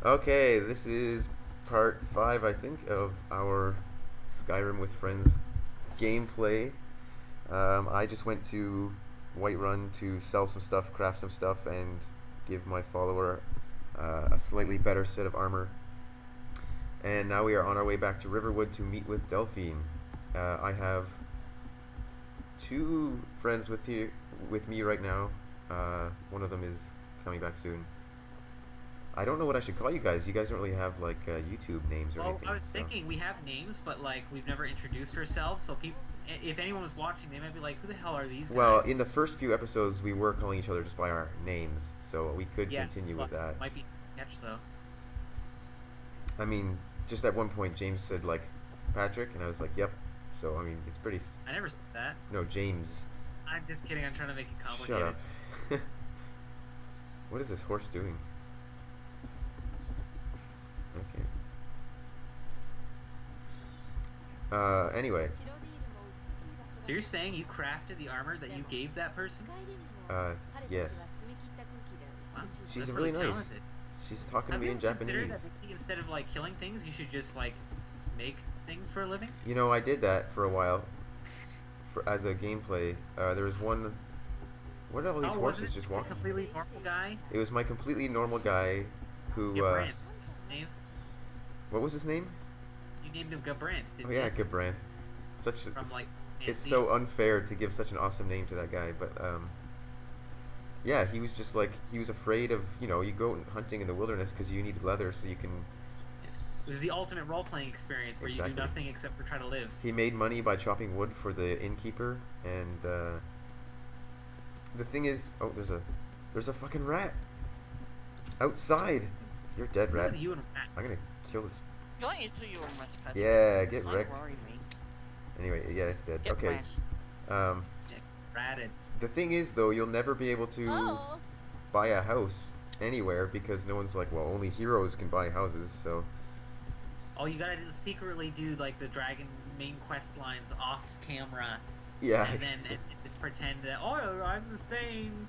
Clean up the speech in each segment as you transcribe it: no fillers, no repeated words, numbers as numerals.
Okay, this is part 5, I think, of our Skyrim with Friends gameplay. I just went to Whiterun to sell some stuff, craft some stuff, and give my follower a slightly better set of armor. And now we are on our way back to Riverwood to meet with Delphine. I have two friends with me right now. One of them is coming back soon. I don't know what I should call you guys. You guys don't really have like YouTube names or Well, anything. I was So. thinking we have names, but like we've never introduced ourselves. So people, if anyone was watching, they might be like, "Who the hell are these Well, guys?" in the first few episodes, we were calling each other just by our names, so we could Yeah, continue with but that. might be sketch though. I mean, just at one point, James said like Patrick, and I was like, "Yep." So I mean, it's pretty. I never said that. No, James. I'm just kidding. I'm trying to make it Shut up. complicated. What is this horse doing? Okay. Anyway. So you're saying you crafted the armor that you gave that person? Uh, yes. Wow, She's that's really really nice. talented. She's talking to Have me you in ever considered Japanese. that maybe instead of like killing things, you should just like make things for a living? You know, I did that for a while, as a gameplay. There was one. What are all these Oh, wasn't horses it just a walking? completely normal guy? It was my completely normal guy who. Gabrant, what's his name? What was his name? You named him Gabrant, Oh didn't you? yeah, Gabranth. Such. From like It's Fantasy. so unfair to give such an awesome name to that guy, but yeah, he was just like he was afraid of you go hunting in the wilderness because you need leather so you can. It was the ultimate role playing experience where you do Exactly. nothing except for try to live. He made money by chopping wood for the innkeeper, and the thing is, oh, there's a fucking rat outside. You're dead, What's up rat. with you and I'm rats? gonna kill this. Don't you two you were much better. Yeah, get It's not wrecked. worrying me. Anyway, yeah, it's dead. Get Okay. wrecked. Um, Yeah, ratted. the thing is, though, you'll never be able to Oh! buy a house anywhere because no one's like, well, only heroes can buy houses. So Oh, you gotta secretly do like the dragon main quest lines off camera, yeah, and then and just pretend that I'm the thing.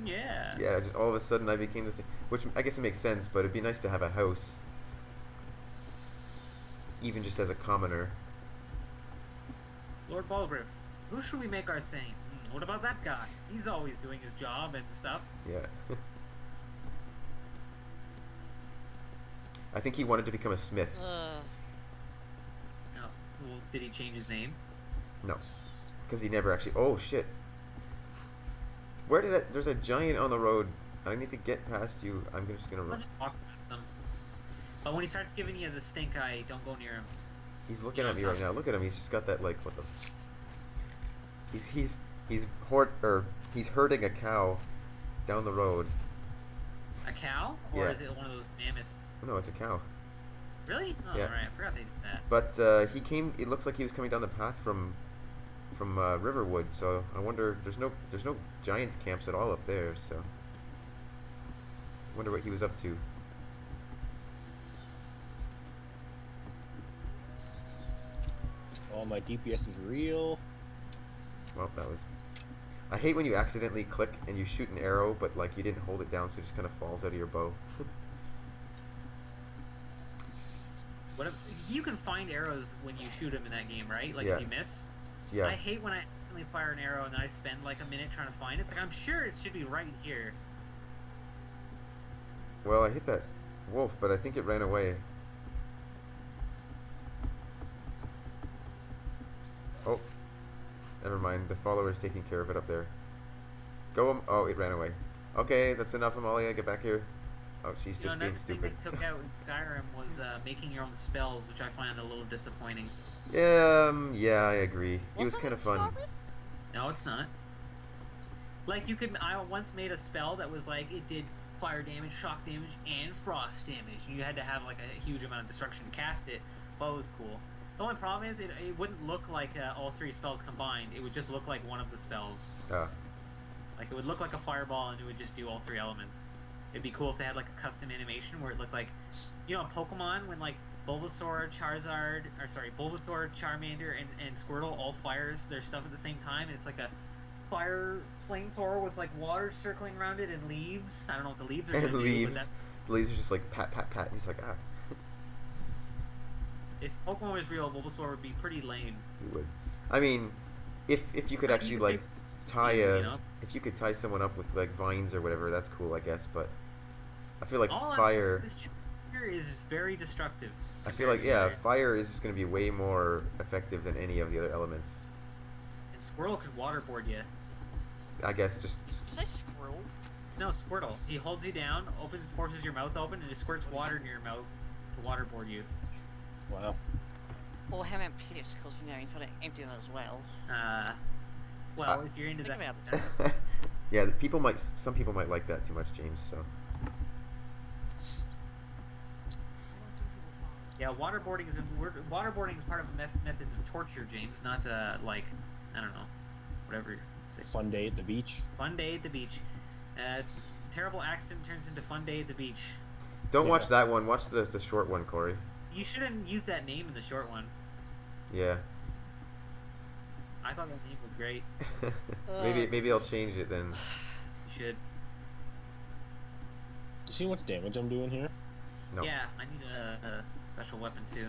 Yeah. yeah. Just all of a sudden, I became the thing, which I guess it makes sense. But it'd be nice to have a house, even just as a commoner. Lord Balgriff, who should we make our thing? What about that guy? He's always doing his job and stuff. Yeah. I think he wanted to become a smith. Ugh. No. So did he change his name? No, because he never actually. Oh shit! Where did that? There's a giant on the road. I need to get past you. I'm just gonna I'll run. just walk past him. But when he starts giving you the stink eye, don't go near him. He's looking at me right now. Look at him. He's just got that like what the. He's he's herding a cow down the road. A cow? Or Yeah. is it one of those mammoths? No, it's a cow. Really? Oh, Yeah. right. I forgot they did that. But he came. It looks like he was coming down the path from Riverwood. So I wonder. There's no giants camps at all up there. So I wonder what he was up to. Oh, my DPS is real. Well, that was. I hate when you accidentally click and you shoot an arrow, but like you didn't hold it down, so it just kind of falls out of your bow. What if, you can find arrows when you shoot them in that game, right? Like Yeah. if you miss. Yeah. I hate when I accidentally fire an arrow and then I spend like a minute trying to find it. It's like I'm sure it should be right here. Well, I hit that wolf, but I think it ran away. Oh, never mind. The follower's taking care of it up there. Go. Oh, it ran away. Okay, that's enough, Amalia. Get back here. Oh, she's You know, just being another thing stupid. they took out in Skyrim was making your own spells, which I find a little disappointing. Yeah, I agree. It was Wasn't kind it of fun. Skyrim? No, it's not. Like you could, I once made a spell that was like it did fire damage, shock damage, and frost damage. You had to have like a huge amount of destruction to cast it, but it was cool. The only problem is it wouldn't look like all three spells combined. It would just look like one of the spells. Ah, Like it would look like a fireball, and it would just do all three elements. It'd be cool if they had like a custom animation where it looked like, you know, Pokemon when like Bulbasaur, Charizard, or sorry, Bulbasaur, Charmander, and Squirtle all fires their stuff at the same time, and it's like a fire flamethrower with like water circling around it and leaves. I don't know what the leaves are and gonna do, leaves. but laser's just like pat, pat, pat, and he's like, ah, If Pokemon was real, Bulbasaur would be pretty lame. he would. I mean, if you could You actually could like tie you a, know? if you could tie someone up with like vines or whatever, that's cool, I guess. But I feel like All fire. I'm saying, this trigger is very destructive. I feel like yeah, compared to fire is just gonna be way more effective than any of the other elements. And Squirtle could waterboard you. I guess just Is that Squirrel? No, Squirtle. He holds you down, forces your mouth open, and it squirts water in your mouth to waterboard you. Wow. Or how about piss? Because you know you sort of empty that as well. Well, if you're into Think that, about that's, yeah, some people might like that too much, James. So yeah, waterboarding is part of methods of torture, James. Not like, I don't know, whatever. Say. Fun day at the beach. Fun day at the beach. Terrible accident turns into fun day at the beach. don't Yeah. watch that one. Watch the short one, Corey. You shouldn't use that name in the short one. Yeah. I thought that name was great. maybe I'll change it then. You should. You see how much damage I'm doing here? No. Yeah, I need a special weapon too.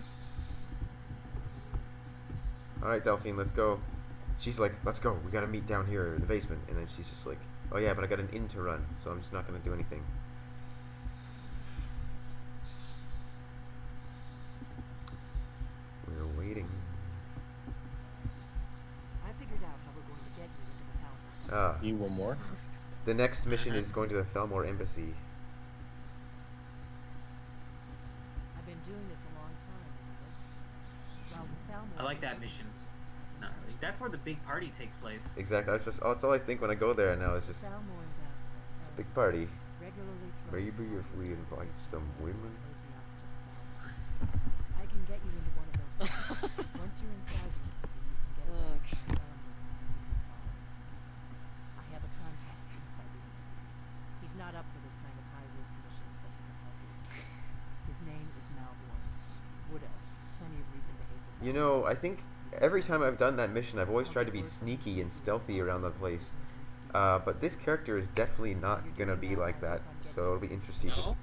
All right, Delphine, let's go. She's like, let's go. We gotta meet down here in the basement. And then she's just like, oh yeah, but I got an inn to run, so I'm just not gonna do anything. We're waiting. I figured out how we're going to get you into the town. Ah, Need one more? the next mission is going to the Thelmore Embassy. I've been doing this a long time, remember? Well, Thalmor- I like that mission. Not really. That's where the big party takes place. Exactly. That's all I think when I go there now. Is just Thalmor ambassador, big party. regularly Maybe if we invite some women. I can get you into one of those. Once you're inside the embassy, you can get away Okay. from Thalmor and Sicilian files. I have a contact inside the embassy. He's not up for this kind of high-risk mission, but he can help you. His name is Malborn. Wood Elf. Plenty of reason to hate the You know, I think every time I've done that mission, I've always tried to be sneaky and stealthy around the place. But this character is definitely not gonna be like that. So it'll be interesting just No?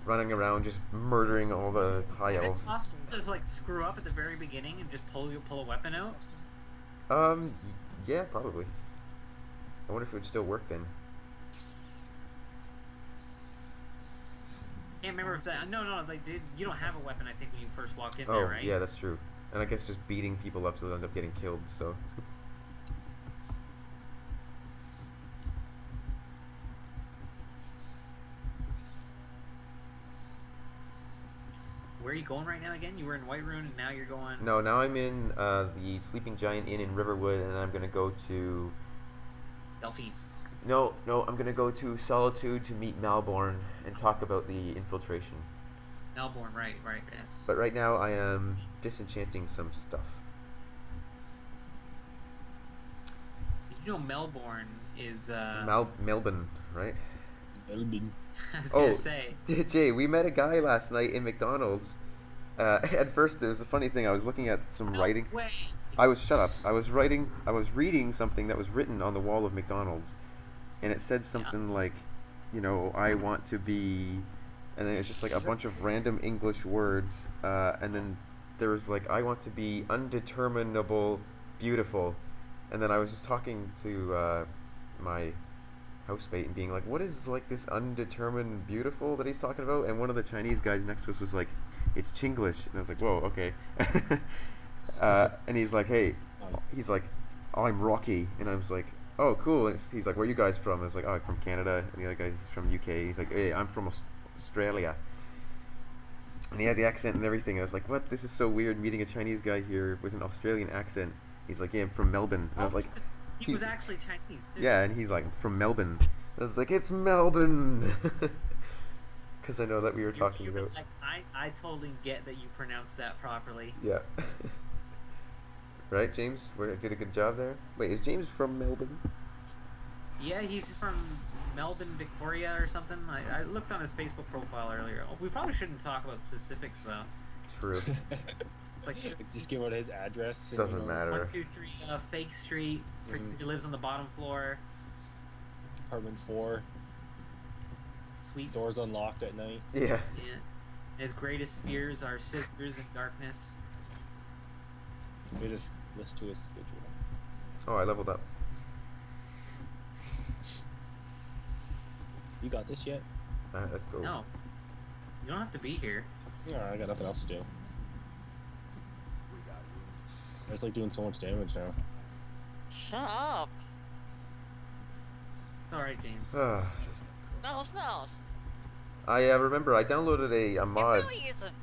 running around, just murdering all the high Is it elves. possible to just like screw up at the very beginning and just pull a weapon out? Yeah, probably. I wonder if it would still work then. Can't remember if that. No, like you don't have a weapon. I think when you first walk in Oh, there, right? yeah, that's true. And I guess just beating people up so they'll end up getting killed, so. Where are you going right now again? You were in Whiterun and now you're going. No, now I'm in the Sleeping Giant Inn in Riverwood, and I'm gonna go to. Delphine. No, I'm gonna go to Solitude to meet Malborn and talk about the infiltration. Melbourne, right, yes. But right now I am disenchanting some stuff. Did you know Melbourne is Melbourne, right? Melbourne. I was gonna Oh, say. Jay, we met a guy last night in McDonald's. At first, there was a funny thing. I was looking at some No writing. way. I was shut up. I was reading something that was written on the wall of McDonald's, and it said something like, you know, I want to be, and then it's just like a bunch of random English words, and then there was like, I want to be undeterminable, beautiful, and then I was just talking to my housemate and being like, what is like this undetermined beautiful that he's talking about? And one of the Chinese guys next to us was like, it's Chinglish, and I was like, whoa, okay. And he's like, hey, he's like, oh, I'm Rocky, and I was like, oh, cool. And he's like, where are you guys from? And I was like, oh, I'm from Canada. And the other guy's from UK. He's like, hey, I'm from Australia. And he had the accent and everything. I was like, what? This is so weird meeting a Chinese guy here with an Australian accent. He's like, yeah, I'm from Melbourne. And I was like, he was he's- actually Chinese too. yeah, and he's like, from Melbourne. I was like, it's Melbourne. Because I know that we were talking You were about. like, I totally get that you pronounced that properly. Yeah. Right, James? Did a good job there? Wait, is James from Melbourne? Yeah, he's from Melbourne, Victoria, or something. I looked on his Facebook profile earlier. Oh, we probably shouldn't talk about specifics though. True. It's like Just give out his address. and, Doesn't you know, matter. 123 Fake Street. Mhm. He lives on the bottom floor. Apartment 4. sweet. Doors unlocked at night. Yeah. Yeah. His greatest fears are scissors and darkness. We just list to his schedule. Oh, I leveled up. You got this yet? Alright, let's go. No. You don't have to be here. Yeah, I got nothing else to do. I just like doing so much damage now. Shut up. It's alright, James. Ah. No, it's not. I remember I downloaded a It mod really isn't.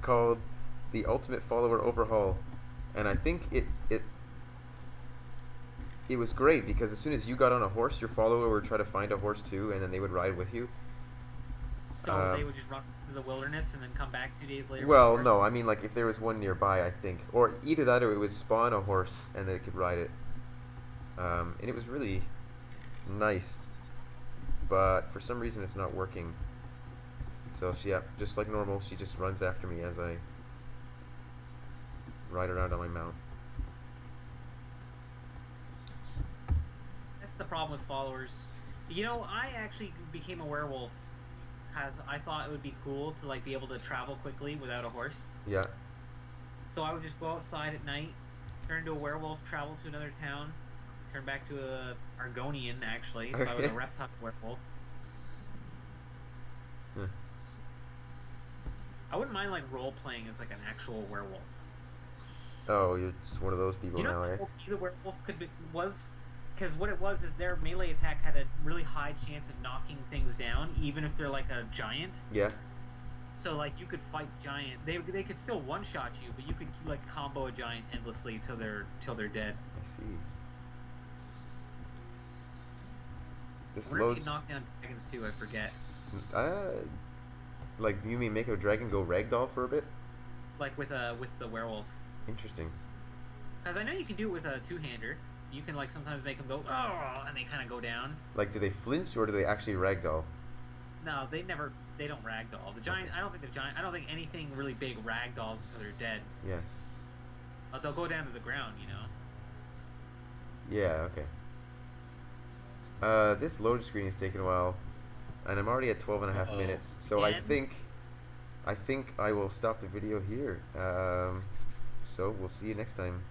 called the Ultimate Follower Overhaul, and I think it was great because as soon as you got on a horse, your follower would try to find a horse too, and then they would ride with you. So they would just run to the wilderness and then come back 2 days later. Well, with a no, horse? I mean like if there was one nearby, I think, or either that or it would spawn a horse and they could ride it, and it was really nice. But for some reason, it's not working. So yeah, just like normal, she just runs after me as I ride around on my mount. That's the problem with followers. You know, I actually became a werewolf because I thought it would be cool to like be able to travel quickly without a horse. Yeah. So I would just go outside at night, turn into a werewolf, travel to another town, turn back to a Argonian actually. So I was a Okay. reptile werewolf. Huh. I wouldn't mind like role playing as like an actual werewolf. Oh, you're just one of those people You know now, how eh? OP the werewolf was? Because what it was is their melee attack had a really high chance of knocking things down, even if they're like a giant. Yeah. So like you could fight giant. They could still one shot you, but you could like combo a giant endlessly till they're dead. I see. This I wonder if you loads. could knock down dragons too. I forget. Like you mean make a dragon go ragdoll for a bit? Like with the werewolf. Interesting. Because I know you can do it with a two-hander. You can like sometimes make them go oh, and they kind of go down. Like, do they flinch or do they actually ragdoll? No, they don't ragdoll. The giant. I don't think anything really big ragdolls until they're dead. Yeah. But they'll go down to the ground, you know. Yeah. Okay. This load screen is taking a while, and I'm already at 12 and a half Uh-oh. minutes. So I Again? think I will stop the video here. So we'll see you next time.